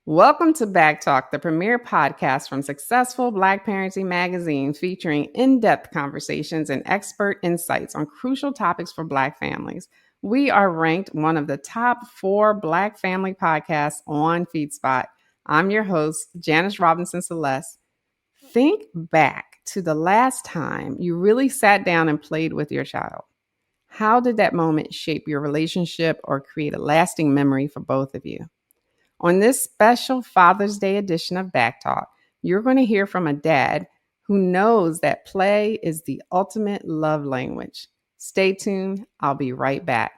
Welcome to BACKtalk, the premier podcast from successful Black Parenting Magazine, featuring in-depth conversations and expert insights on crucial topics for Black families. We are ranked one of the top 4 Black family podcasts on FeedSpot. I'm your host, Janice Robinson-Celeste. Think back to the last time you really sat down and played with your child. How did that moment shape your relationship or create a lasting memory for both of you? On this special Father's Day edition of BACKtalk, you're going to hear from a dad who knows that play is the ultimate love language. Stay tuned. I'll be right back.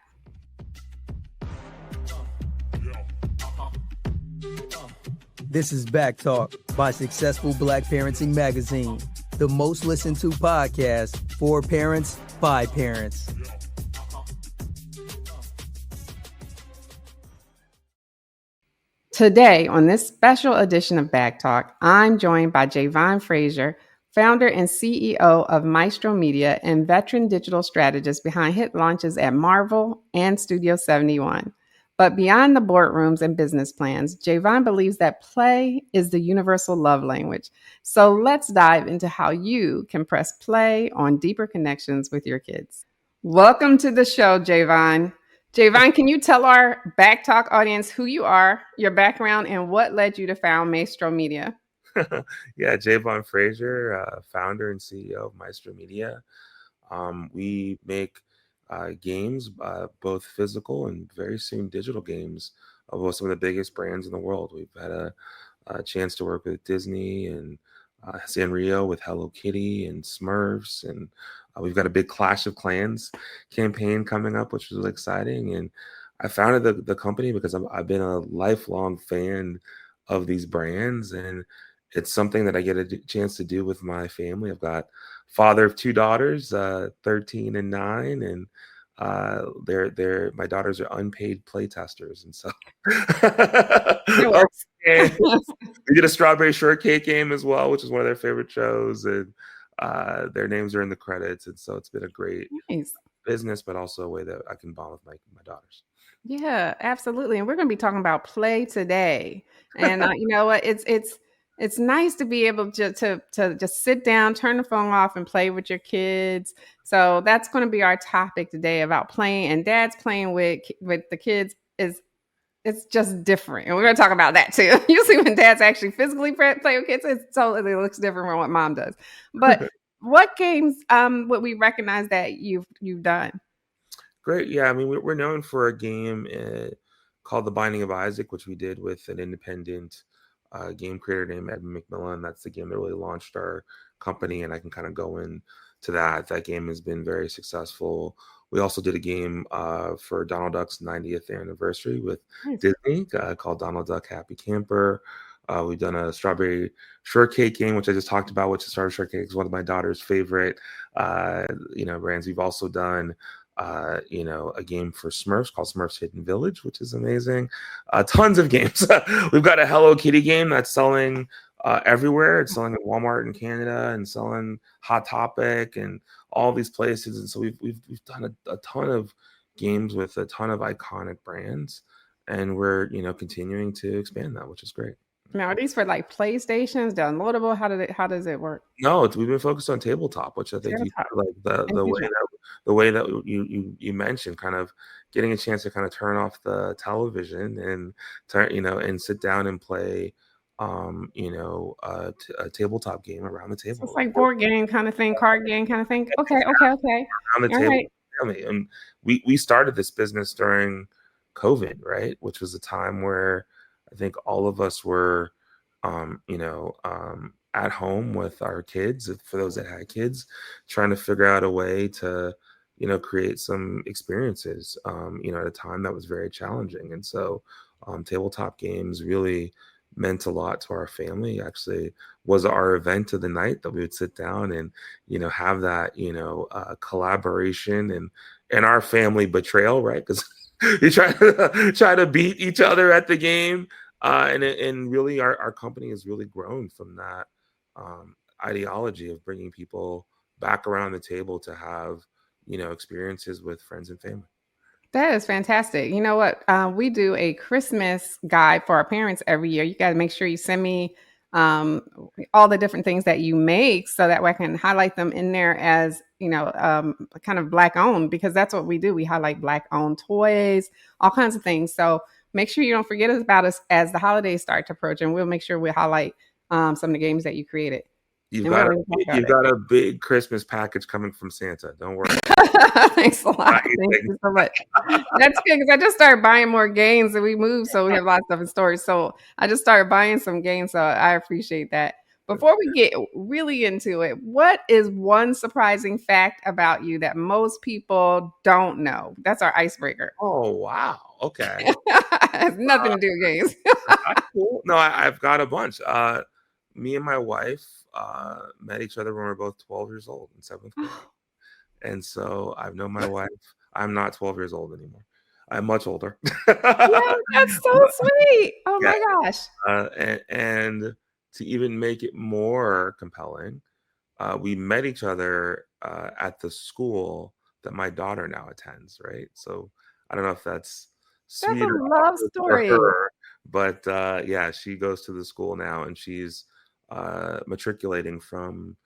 This is BACKtalk by Successful Black Parenting Magazine, the most listened to podcast for parents by parents. Today, on this special edition of BACKtalk, I'm joined by Javon Fraizer, founder and CEO of Maestro Media and veteran digital strategist behind hit launches at Marvel and Studio 71. But beyond the boardrooms and business plans, Javon believes that play is the universal love language. So let's dive into how you can press play on deeper connections with your kids. Welcome to the show, Javon. Javon, can you tell our BACKtalk audience who you are, your background, and what led you to found Maestro Media? Yeah, Javon Fraizer, founder and CEO of Maestro Media. We make games, both physical and very soon digital games of some of the biggest brands in the world. We've had a chance to work with Disney and Sanrio with Hello Kitty and Smurfs, and we've got a big Clash of Clans campaign coming up, which is really exciting. And I founded the company because I've been a lifelong fan of these brands, and it's something that I get a chance to do with my family. I've got father of 2 daughters, 13 and 9, and my daughters are unpaid play testers, and so we did a strawberry shortcake game as well, which is one of their favorite shows, and their names are in the credits, and so it's been a great business, but also a way that I can bond with my daughters. Yeah, absolutely. And we're going to be talking about play today. And you know what? It's nice to be able to just sit down, turn the phone off, and play with your kids. So that's going to be our topic today, about playing, and dads playing with the kids it's just different. And we're going to talk about that too. Usually when dads actually physically play with kids, it looks different from what mom does. But what games would we recognize that you've done? Great. Yeah, I mean, we're known for a game called The Binding of Isaac, which we did with an independent game creator named Edmund McMillan. That's the game that really launched our company, and I can kind of go into that. That game has been very successful. We also did a game for Donald Duck's 90th anniversary with Disney called Donald Duck Happy Camper. We've done a strawberry shortcake game, which I just talked about, which is strawberry shortcake is one of my daughter's favorite brands. We've also done a game for Smurfs called Smurfs Hidden Village, which is amazing. Tons of games. We've got a Hello Kitty game that's selling everywhere. It's selling at Walmart in Canada and selling Hot Topic and all these places. And so we've done a ton of games with a ton of iconic brands, and we're continuing to expand that, which is great. Now, are these for like PlayStations, downloadable? How does it work? No, we've been focused on tabletop, which I think the way that you mentioned, kind of getting a chance to kind of turn off the television and and sit down and play a tabletop game around the table. So it's like board game kind of thing, card game kind of thing. Okay. Around the table, right. And we started this business during COVID, right, which was a time where I think all of us were, at home with our kids, for those that had kids, trying to figure out a way to, create some experiences, at a time that was very challenging. And so tabletop games really meant a lot to our family. Actually was our event of the night, that we would sit down and, have that, collaboration and our family betrayal, right? Because you try to beat each other at the game. And really our company has really grown from that ideology of bringing people back around the table to have, experiences with friends and family. That is fantastic. You know what? We do a Christmas guide for our parents every year. You got to make sure you send me um, all the different things that you make so that way I can highlight them in there as, kind of Black owned, because that's what we do. We highlight Black owned toys, all kinds of things. So make sure you don't forget about us as the holidays start to approach, and we'll make sure we highlight some of the games that you created. You've And got we'll a, talk about you've it. got a big Christmas package coming from Santa. Don't worry. Thanks a lot. Thank you so much. That's good because I just started buying more games and we moved, so we have a lot of stuff in storage. So I just started buying some games, so I appreciate that. Before we get really into it, what is one surprising fact about you that most people don't know? That's our icebreaker. Oh, wow. Okay. It has nothing to do with games. That's cool. No, I've got a bunch. Me and my wife met each other when we were both 12 years old in seventh grade. And so I've known my wife. I'm not 12 years old anymore. I'm much older. Yeah, that's so sweet. Oh Yeah. my gosh. And to even make it more compelling, we met each other at the school that my daughter now attends, right? So I don't know if that's That's sweet a or love awkward for story. her, but yeah, she goes to the school now, and she's matriculating from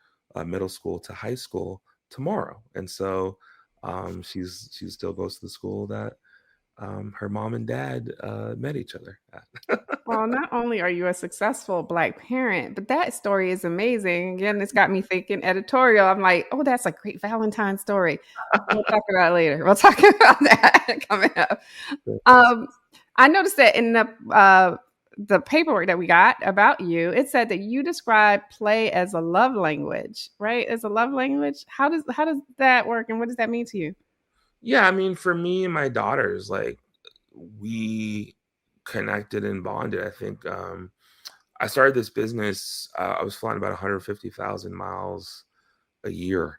middle school to high school tomorrow, and so she still goes to the school that her mom and dad met each other at. Well, not only are you a successful Black parent, but that story is amazing. Again, it's got me thinking editorial. I'm like, oh, that's a great Valentine story. We'll talk about it later. We'll talk about that coming up. Um, I noticed that in the paperwork that we got about you, it said that you describe play as a love language, right? As a love language. How does that work, and what does that mean to you? Yeah, I mean, for me and my daughters, like we connected and bonded. I think I started this business. I was flying about 150,000 miles a year,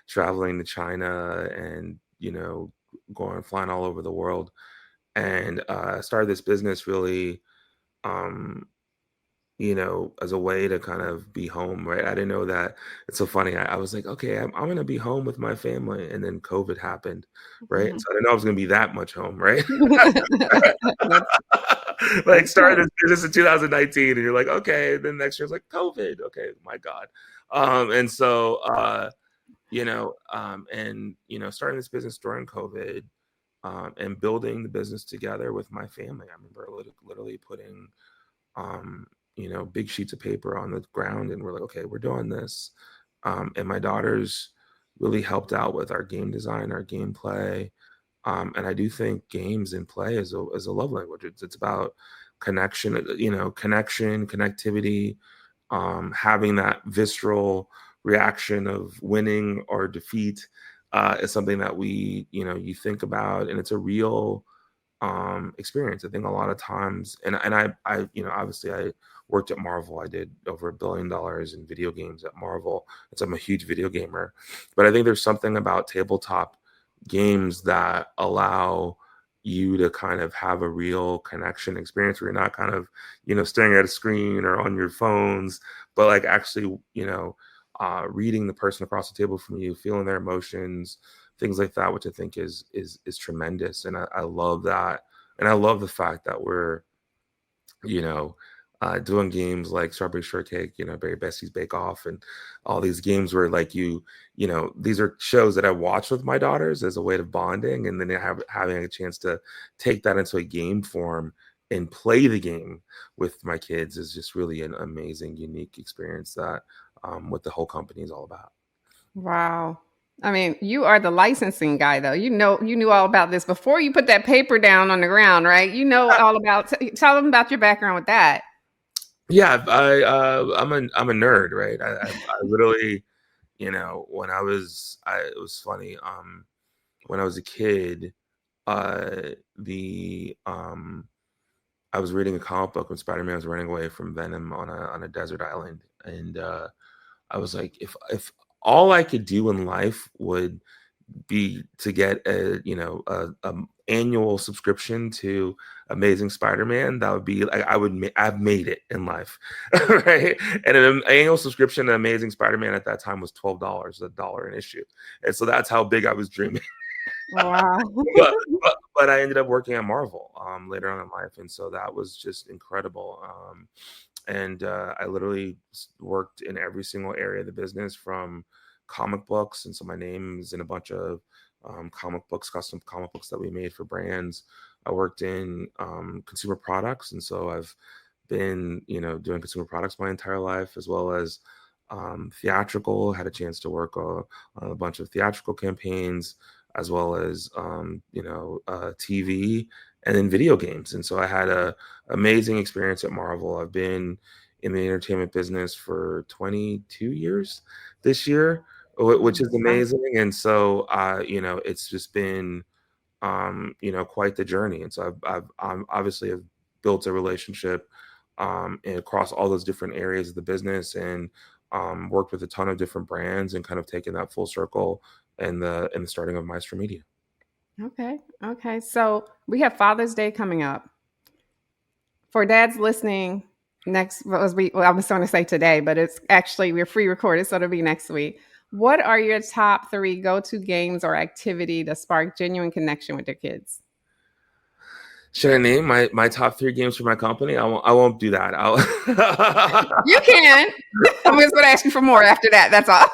traveling to China and going flying all over the world. And I started this business really, um, as a way to kind of be home, right? I didn't know that. It's so funny. I was like, okay, I'm going to be home with my family. And then COVID happened, right? Mhm. So I didn't know I was going to be that much home, right? That's Like that's started good. this business in 2019 and you're like, okay, then next year's like COVID. Okay, my God. And so starting this business during COVID, and building the business together with my family. I remember literally putting big sheets of paper on the ground, and we're like, okay, we're doing this. And my daughters really helped out with our game design, our gameplay. And I do think games and play is a love language. It's about connection, connectivity, having that visceral reaction of winning or defeat is something that you think about, and it's a real experience. I think a lot of times, and I obviously I worked at Marvel. I did over $1 billion in video games at Marvel. So I'm a huge video gamer, but I think there's something about tabletop games that allow you to kind of have a real connection experience where you're not kind of staring at a screen or on your phones, but like actually reading the person across the table from you, feeling their emotions, things like that, which I think is tremendous. And I love that. And I love the fact that we're, doing games like Strawberry Shortcake, Berry Bestie's Bake Off, and all these games where like these are shows that I watch with my daughters as a way of bonding, and then having a chance to take that into a game form and play the game with my kids is just really an amazing, unique experience that what the whole company is all about. Wow. I mean, you are the licensing guy, though. You knew all about this before you put that paper down on the ground, right? You know all about. Tell them about your background with that. Yeah, I'm a nerd, right? I literally, when it was funny. When I was a kid, the I was reading a comic book when Spider-Man was running away from Venom on a desert island, and I was like, if all I could do in life would be to get a annual subscription to Amazing Spider-Man, that would be like I've made it in life, right? And an annual subscription to Amazing Spider-Man at that time was $12, $1 an issue, and so that's how big I was dreaming. Wow. but I ended up working at Marvel later on in life, and so that was just incredible. And I literally worked in every single area of the business, from comic books, and so my name's in a bunch of comic books, custom comic books that we made for brands. I worked in consumer products, and so I've been, doing consumer products my entire life, as well as theatrical. Had a chance to work on a bunch of theatrical campaigns, as well as TV, and then video games. And so I had a amazing experience at Marvel. I've been in the entertainment business for 22 years this year, which is amazing. And so it's just been quite the journey. And so I'm obviously have built a relationship and across all those different areas of the business, and worked with a ton of different brands, and kind of taken that full circle in the starting of Maestro Media. Okay. So we have Father's Day coming up. For dads listening, I was going to say today, but it's actually, we're pre-recorded, so it'll be next week. What are your top 3 go-to games or activity to spark genuine connection with your kids? Should I name my top 3 games for my company? I won't do that. You can. I'm just going to ask you for more after that. That's all.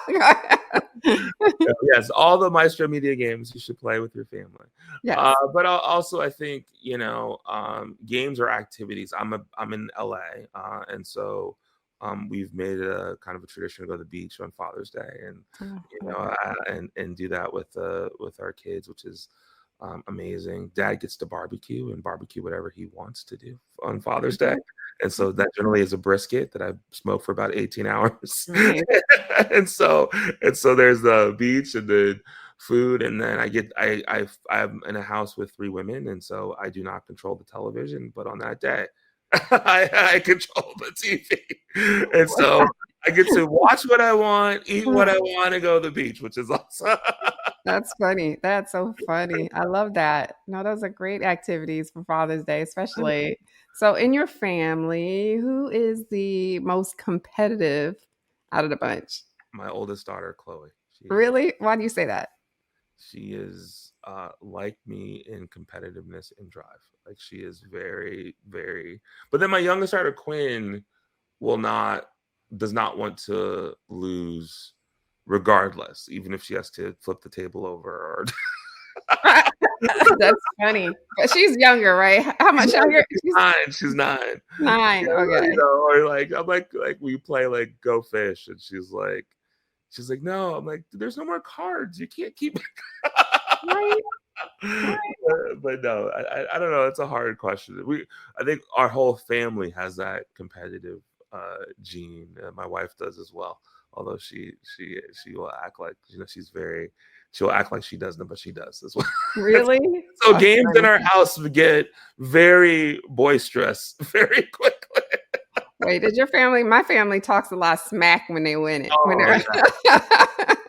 Yes, all the Maestro Media games you should play with your family. Yes. But also, I think games or activities. I'm in LA, and so we've made it a kind of a tradition to go to the beach on Father's Day, and and do that with our kids, which is amazing. Dad gets to barbecue whatever he wants to do on Father's Day. And so that generally is a brisket that I smoke for about 18 hours. Nice. and so there's the beach and the food. And then I'm in a house with 3 women. And so I do not control the television, but on that day, I control the TV. And so I get to watch what I want, eat what I want, and go to the beach, which is awesome. That's funny. That's so funny. I love that. No, those are great activities for Father's Day, especially. So, in your family, who is the most competitive out of the bunch? My oldest daughter, Chloe. Really? Why do you say that? She is like me in competitiveness and drive. Like, she is very, very. But then my youngest daughter, Quinn, does not want to lose, regardless, even if she has to flip the table over. Or That's funny. But she's younger, right? How much younger? She's 9. 9. Okay. Or I'm like we play like Go Fish, and she's like, no. I'm like, there's no more cards. You can't keep. Right. But no, I don't know. It's a hard question. I think our whole family has that competitive gene. My wife does as well. Although she will act like she'll act like she doesn't, but she does as well. Really? So that's games funny. In our house get very boisterous very quickly. Wait, my family talks a lot of smack when they win it.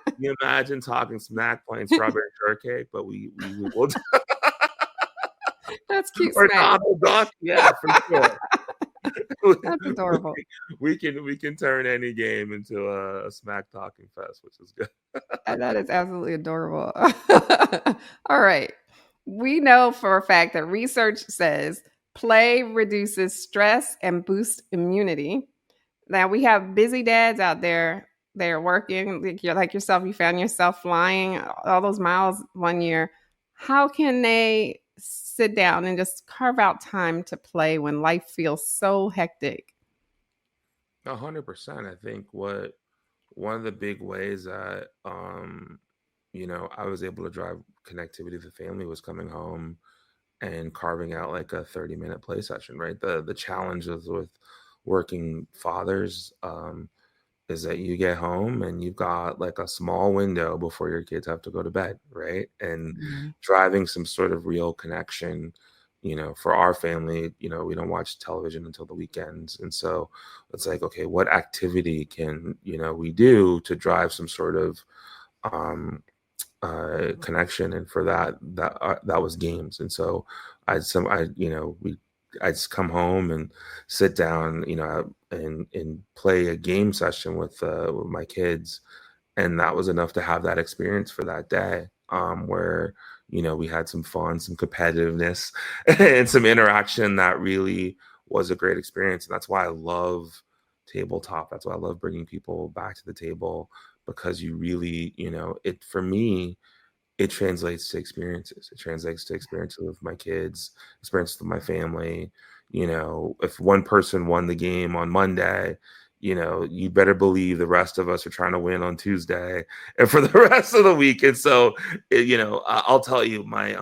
Can you imagine talking smack playing strawberry shortcake? But we will. That's cute. Or Duck, yeah, for sure. That's adorable. We can turn any game into a smack talking fest, which is good. That is absolutely adorable. All right. We know for a fact that research says play reduces stress and boosts immunity. Now, we have busy dads out there. They're working, like yourself. You found yourself flying all those miles one year. How can they sit down and just carve out time to play when life feels so hectic? 100%. I think one of the big ways that I was able to drive connectivity to the family was coming home and carving out like a 30-minute play session, right? The challenges with working fathers is that you get home and you've got like a small window before your kids have to go to bed, right? And driving some sort of real connection, for our family, we don't watch television until the weekends. And so it's like, okay, what activity can, we do to drive some sort of connection? And for that was games. And so I'd just come home and sit down, and play a game session with my kids. And that was enough to have that experience for that day, where, we had some fun, some competitiveness, and some interaction that really was a great experience. And that's why I love tabletop. That's why I love bringing people back to the table, because you really, for me, it translates to experiences. It translates to experiences with my kids, experiences with my family. If one person won the game on Monday, you better believe the rest of us are trying to win on Tuesday and for the rest of the week. And so, I'll tell you my,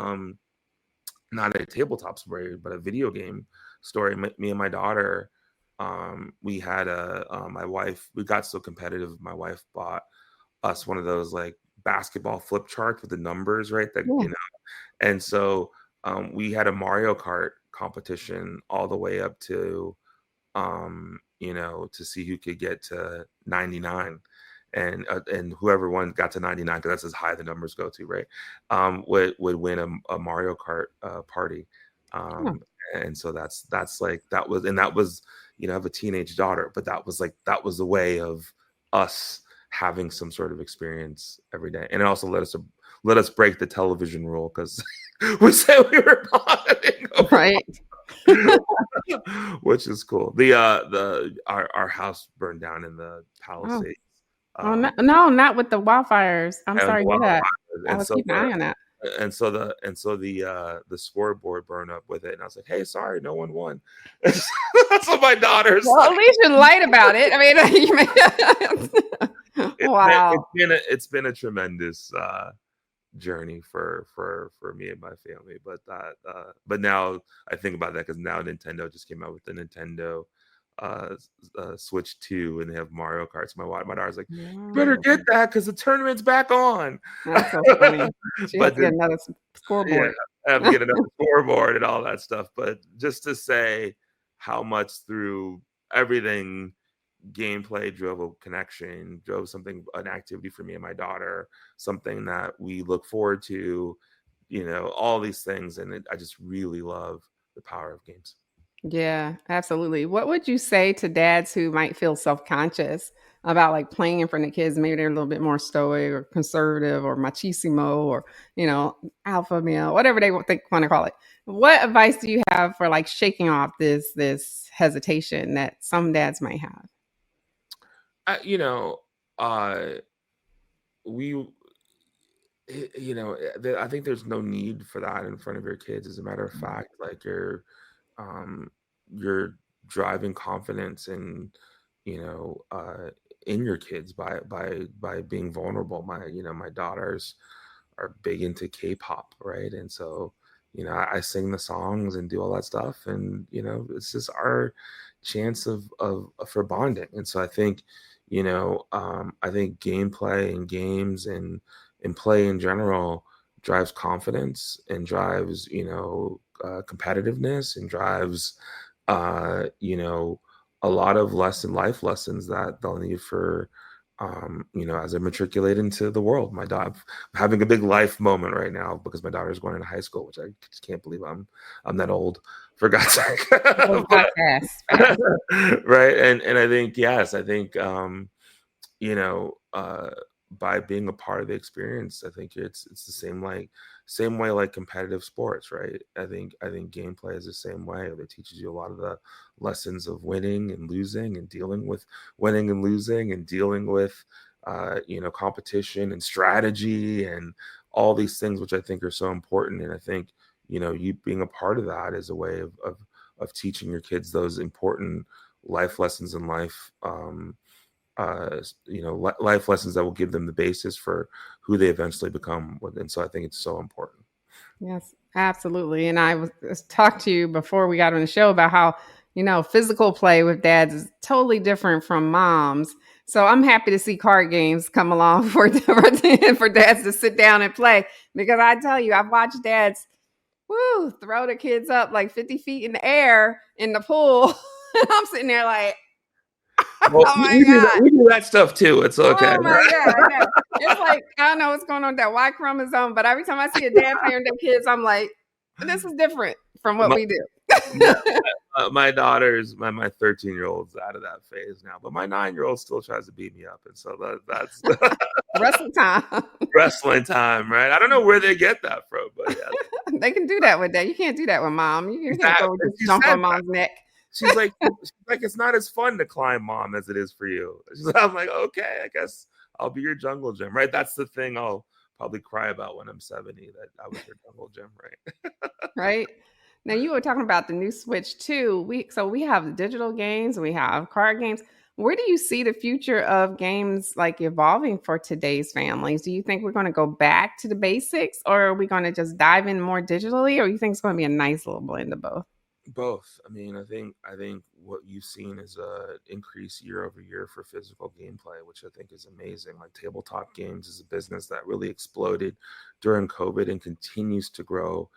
not a tabletop story, but a video game story. Me and my daughter, we had my wife, we got so competitive. My wife bought us one of those like basketball flip charts with the numbers, right? And so we had a Mario Kart competition all the way up to to see who could get to 99, and whoever won got to 99, because that's as high the numbers go to, right? Would win a Mario Kart party. And so that's like that was I have a teenage daughter, but that was the way of us having some sort of experience every day. And it also let us break the television rule, because we said we were bonding, right? Which is cool. Our house burned down in the Palisades. No, not with the wildfires. I'm sorry to hear that. I was keeping an eye on that. And so the scoreboard burned up with it, and I was like, "Hey, sorry, no one won." That's what my daughter's. Well, at least you're light about it. I mean, wow, it's been a tremendous journey for me and my family. But now I think about that, because now Nintendo just came out with the Nintendo Switch 2, and they have Mario Kart. So my daughter's like, "You better get that, because the tournament's back on." That's so funny. She has to get another scoreboard. I have to get another scoreboard and all that stuff. But just to say how much through everything, gameplay drove a connection, drove an activity for me and my daughter, something that we look forward to, all these things. And I just really love the power of games. Yeah, absolutely. What would you say to dads who might feel self-conscious about like playing in front of kids? Maybe they're a little bit more stoic or conservative or machismo or, alpha male, whatever they want to call it. What advice do you have for like shaking off this hesitation that some dads might have? I think there's no need for that in front of your kids. As a matter of fact, like you're driving confidence in your kids by being vulnerable. My daughters are big into K-pop, right? And so I sing the songs and do all that stuff, and it's just our chance for bonding. And so I think I think gameplay and games and play in general drives confidence and drives competitiveness and drives a lot of life lessons that they'll need for as they matriculate into the world. My daughter, I'm having a big life moment right now, because my daughter's going into high school, which I just can't believe I'm that old, for God's sake. Right. And I think, yes, by being a part of the experience, I think it's the same way like competitive sports, right? I think gameplay is the same way. It teaches you a lot of the lessons of winning and losing, and dealing with winning and losing, and dealing with competition and strategy and all these things, which I think are so important. And I think you being a part of that is a way of teaching your kids those important life lessons in life. Life lessons that will give them the basis for who they eventually become. And so I think it's so important. Yes, absolutely. And I was talked to you before we got on the show about how, physical play with dads is totally different from moms. So I'm happy to see card games come along for dads to sit down and play, because I tell you, I've watched dads throw the kids up like 50 feet in the air in the pool. I'm sitting there like, well, we do that stuff too. It's okay. Oh my God. It's like, I don't know what's going on with that Y chromosome, but every time I see a dad playing with their kids, I'm like, this is different from what we do. My daughter's my 13-year-old's out of that phase now, but my 9-year-old still tries to beat me up, and so that's Wrestling time. wrestling time, right? I don't know where they get that from, but yeah, They can do that with that. You can't do that with mom. You can't exactly. go And just she jump said on that. mom's neck. She's like, it's not as fun to climb, mom, as it is for you. I'm like, okay, I guess I'll be your jungle gym, right? That's the thing I'll probably cry about when I'm 70, that I was your jungle gym, right? Right? Now you were talking about the new Switch too. We have digital games, we have card games. Where do you see the future of games like evolving for today's families? Do you think we're going to go back to the basics, or are we going to just dive in more digitally, or you think it's going to be a nice little blend of both? Both. I mean, I think what you've seen is a increase year over year for physical gameplay, which I think is amazing. Like tabletop games is a business that really exploded during COVID and continues to grow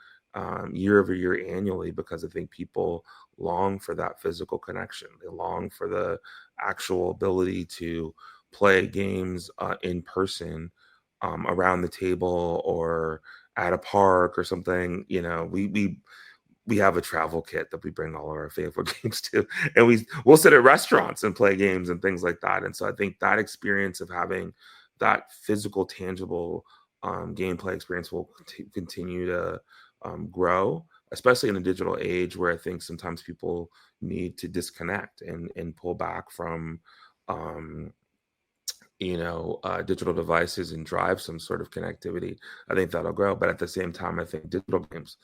year over year annually, because I think people long for that physical connection. They long for the actual ability to play games in person, around the table or at a park or something. We have a travel kit that we bring all of our favorite games to, and we'll sit at restaurants and play games and things like that. And so I think that experience of having that physical, tangible gameplay experience will continue to grow, especially in a digital age where I think sometimes people need to disconnect and pull back from um, digital devices and drive some sort of connectivity. I think that'll grow. But at the same time, I think digital games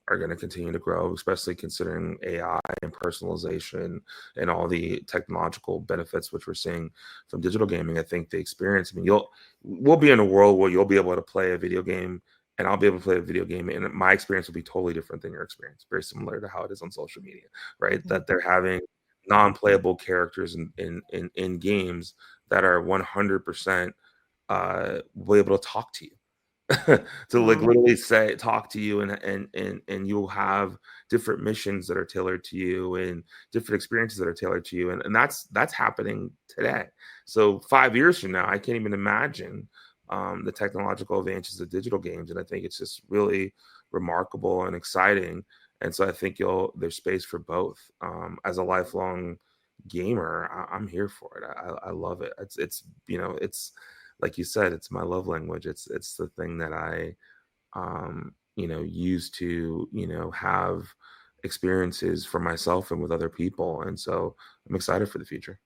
are going to continue to grow, especially considering AI and personalization and all the technological benefits which we're seeing from digital gaming. I think the experience, I mean, we'll be in a world where you'll be able to play a video game and I'll be able to play a video game, and my experience will be totally different than your experience, very similar to how it is on social media, right? That they're having non-playable characters in games that are 100% will be able to talk to you. To like Wow. literally talk to you, and you'll have different missions that are tailored to you and different experiences that are tailored to you, and that's happening today. So 5 years from now, I can't even imagine the technological advances of digital games, and I think it's just really remarkable and exciting. And so I think there's space for both. As a lifelong gamer, I'm here for it. I love it. It's like you said, it's my love language. It's the thing that I use to have experiences for myself and with other people. And so I'm excited for the future.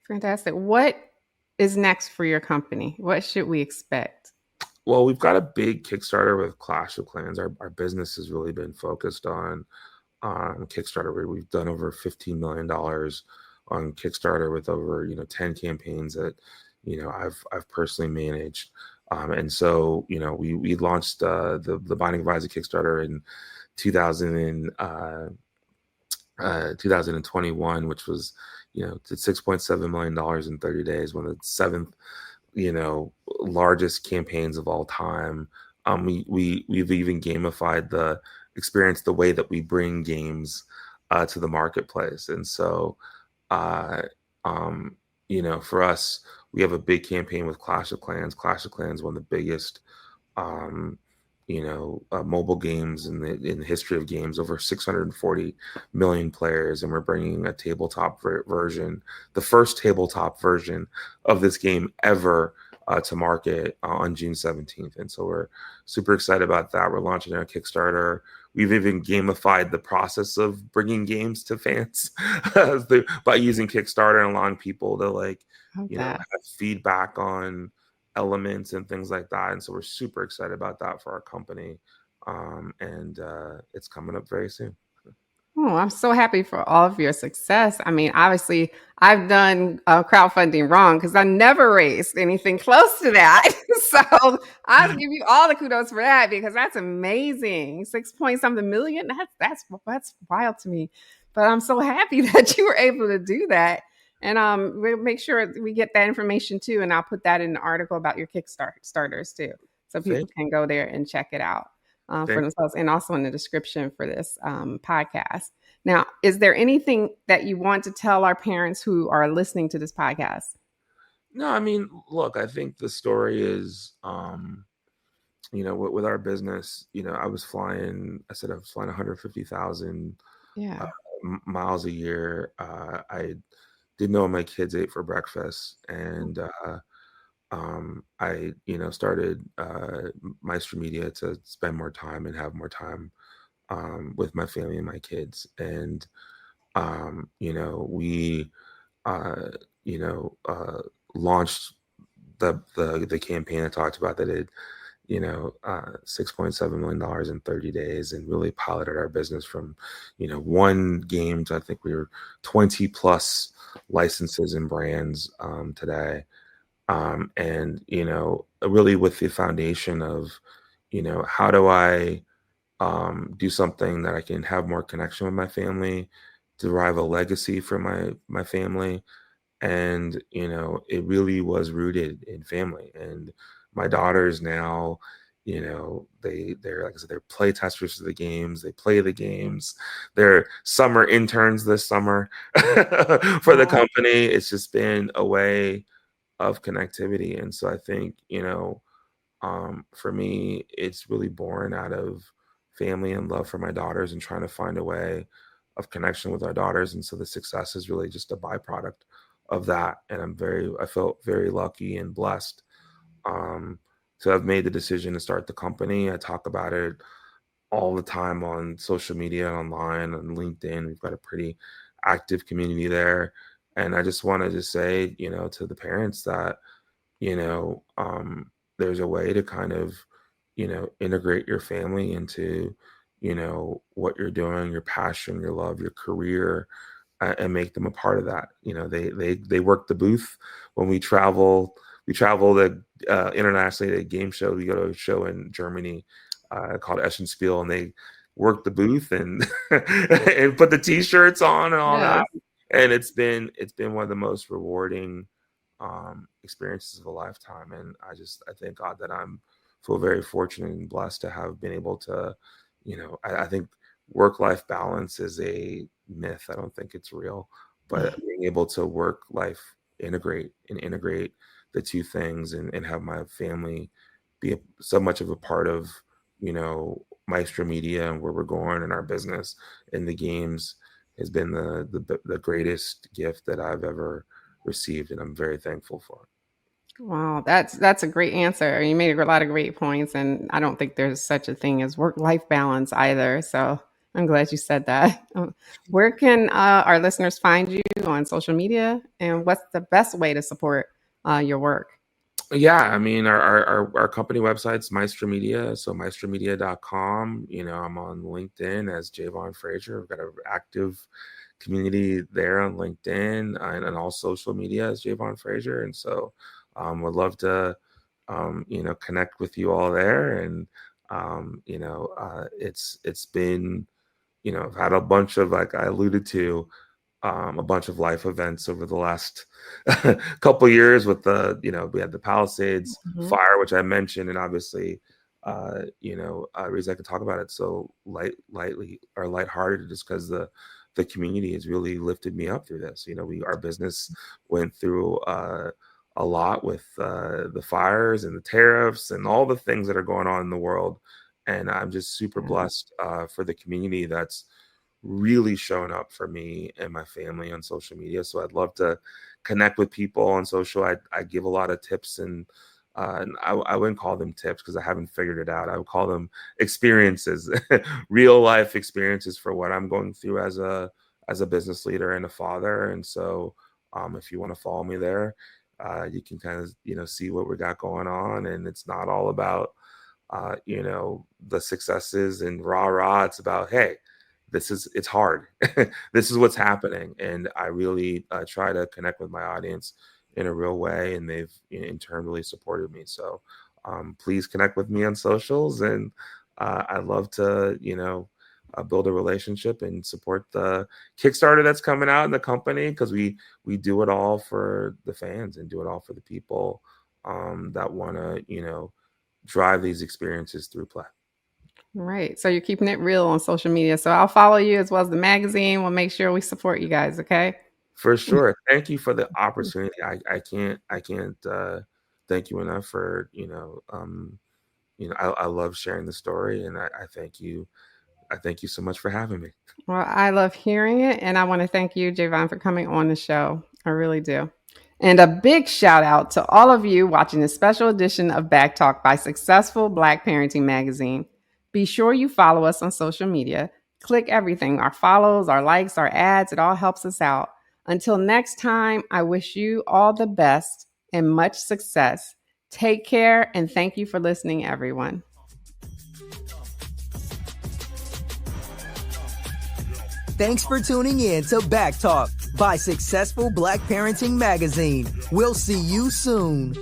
Fantastic. What is next for your company? What should we expect? Well, we've got a big Kickstarter with Clash of Clans. Our business has really been focused on Kickstarter, where we've done over $15 million on Kickstarter with over 10 campaigns that I've personally managed. And so we launched the Binding of Isaac Kickstarter in 2021, which was did $6.7 million in 30 days, one of the seventh largest campaigns of all time. We've even gamified the experience, the way that we bring games to the marketplace. And so for us, we have a big campaign with Clash of Clans. Clash of Clans, one of the biggest mobile games in the history of games, over 640 million players, and we're bringing a tabletop version, the first tabletop version of this game ever, to market on June 17th. And so we're super excited about that. We're launching our Kickstarter. We've even gamified the process of bringing games to fans by using Kickstarter and allowing people to have feedback on elements and things like that. And so we're super excited about that for our company. And it's coming up very soon. Oh, I'm so happy for all of your success. I mean, obviously, I've done crowdfunding wrong because I never raised anything close to that. So I'll give you all the kudos for that, because that's amazing. 6 point something million. That's wild to me. But I'm so happy that you were able to do that. And we'll make sure we get that information too. And I'll put that in the article about your Kickstarters too, so people can go there and check it out for themselves, and also in the description for this podcast. Now, is there anything that you want to tell our parents who are listening to this podcast? No, I mean, look, I think the story is, with our business, I was flying 150,000 Yeah. miles a year. I didn't know what my kids ate for breakfast, and I started Maestro Media to spend more time and have more time with my family and my kids. And we uh, you know launched the campaign I talked about that did $6.7 million in 30 days, and really piloted our business from one game to, I think we were 20 plus licenses and brands today. And really with the foundation of how do I do something that I can have more connection with my family, derive a legacy for my family. And it really was rooted in family. And my daughters now, they're, like I said, they're play testers of the games. They play the games. They're summer interns this summer for the company. It's just been a way of connectivity. And so I think for me, it's really born out of family and love for my daughters, and trying to find a way of connection with our daughters. And so the success is really just a byproduct of that. And I felt very lucky and blessed to have made the decision to start the company. I talk about it all the time on social media, online, on LinkedIn. We've got a pretty active community there. And I just wanted to say, to the parents that, there's a way to kind of, integrate your family into, what you're doing, your passion, your love, your career, and make them a part of that. They work the booth when we travel. We travel internationally to a game show. We go to a show in Germany called Essen Spiel, and they work the booth and and put the t-shirts on and all that. And it's been one of the most rewarding experiences of a lifetime. And I thank God that feel very fortunate and blessed to have been able to, I think work-life balance is a myth. I don't think it's real, but being able to work-life integrate the two things, and have my family be so much of a part of, Maestro Media and where we're going in our business and the games, has been the greatest gift that I've ever received, and I'm very thankful for it. Wow, that's a great answer. You made a lot of great points, and I don't think there's such a thing as work-life balance either. So I'm glad you said that. Where can our listeners find you on social media, and what's the best way to support your work? Yeah, I mean, our company website's Maestro Media, so maestromedia.com. I'm on LinkedIn as Javon Fraizer. We've got an active community there on LinkedIn, and all social media as Javon Fraizer. And so would love to connect with you all there. And it's been, I've had a bunch of, like I alluded to, a bunch of life events over the last couple years with we had the Palisades fire, which I mentioned, and obviously, reason I can talk about it so lightly or lighthearted just because the community has really lifted me up through this. Our business went through a lot with the fires and the tariffs and all the things that are going on in the world, and I'm just super blessed for the community that's really shown up for me and my family on social media. So I'd love to connect with people on social. I give a lot of tips, and I wouldn't call them tips because I haven't figured it out. I would call them experiences, real life experiences for what I'm going through as a business leader and a father. And so if you want to follow me there, you can kind of, see what we got going on. And it's not all about, the successes and rah. It's about, hey, it's hard. This is what's happening. And I really try to connect with my audience in a real way. And they've in turn really supported me. So please connect with me on socials. And I'd love to, build a relationship and support the Kickstarter that's coming out in the company, because we do it all for the fans and do it all for the people that want to, drive these experiences through play. Right. So you're keeping it real on social media. So I'll follow you as well as the magazine. We'll make sure we support you guys. Okay. For sure. Thank you for the opportunity. I can't thank you enough for, I love sharing the story, and I thank you I thank you so much for having me. Well, I love hearing it. And I want to thank you, Javon, for coming on the show. I really do. And a big shout out to all of you watching this special edition of BACKtalk by Successful Black Parenting Magazine. Be sure you follow us on social media. Click everything, our follows, our likes, our ads. It all helps us out. Until next time, I wish you all the best and much success. Take care, and thank you for listening, everyone. Thanks for tuning in to BACKtalk by Successful Black Parenting Magazine. We'll see you soon.